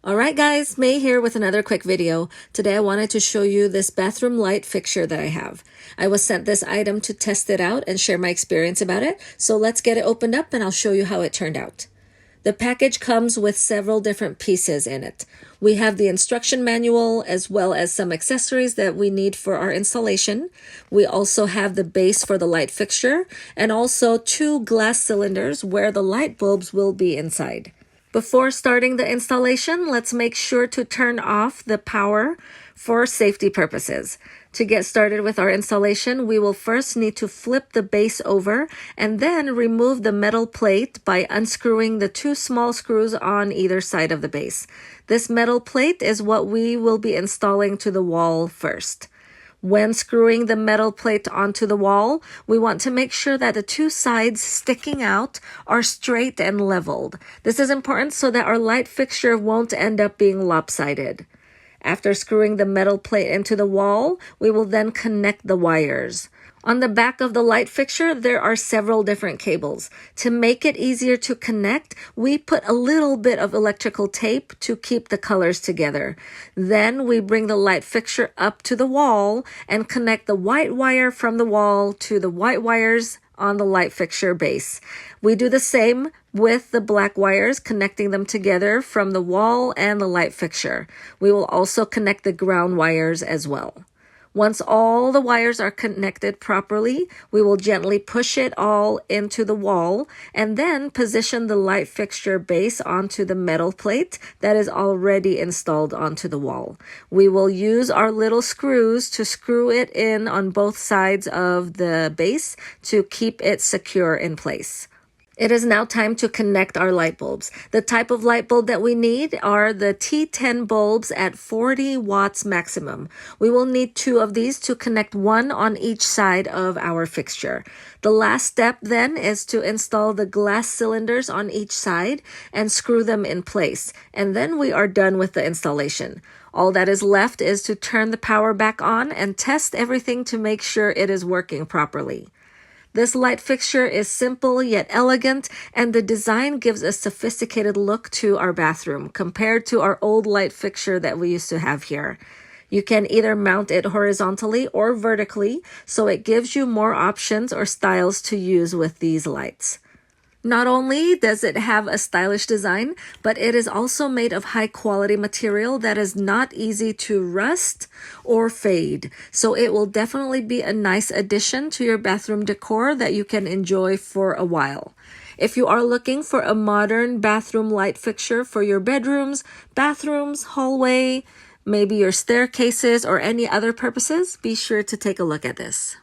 Alright guys, May here with another quick video. Today I wanted to show you this bathroom light fixture that I have. I was sent this item to test it out and share my experience about it, so let's get it opened up and I'll show you how it turned out. The package comes with several different pieces in it. We have the instruction manual as well as some accessories that we need for our installation. We also have the base for the light fixture and also 2 glass cylinders where the light bulbs will be inside. Before starting the installation, let's make sure to turn off the power for safety purposes. To get started with our installation, we will first need to flip the base over and then remove the metal plate by unscrewing the 2 small screws on either side of the base. This metal plate is what we will be installing to the wall first. When screwing the metal plate onto the wall, we want to make sure that the 2 sides sticking out are straight and leveled. This is important so that our light fixture won't end up being lopsided. After screwing the metal plate into the wall, we will then connect the wires. On the back of the light fixture, there are several different cables. To make it easier to connect, we put a little bit of electrical tape to keep the colors together. Then we bring the light fixture up to the wall and connect the white wire from the wall to the white wires on the light fixture base. We do the same with the black wires, connecting them together from the wall and the light fixture. We will also connect the ground wires as well. Once all the wires are connected properly, we will gently push it all into the wall and then position the light fixture base onto the metal plate that is already installed onto the wall. We will use our little screws to screw it in on both sides of the base to keep it secure in place. It is now time to connect our light bulbs. The type of light bulb that we need are the T10 bulbs at 40 watts maximum. We will need 2 of these to connect 1 on each side of our fixture. The last step then is to install the glass cylinders on each side and screw them in place. And then we are done with the installation. All that is left is to turn the power back on and test everything to make sure it is working properly. This light fixture is simple yet elegant, and the design gives a sophisticated look to our bathroom compared to our old light fixture that we used to have here. You can either mount it horizontally or vertically, so it gives you more options or styles to use with these lights. Not only does it have a stylish design, but it is also made of high quality material that is not easy to rust or fade. So it will definitely be a nice addition to your bathroom decor that you can enjoy for a while. If you are looking for a modern bathroom light fixture for your bedrooms, bathrooms, hallway, maybe your staircases or any other purposes, be sure to take a look at this.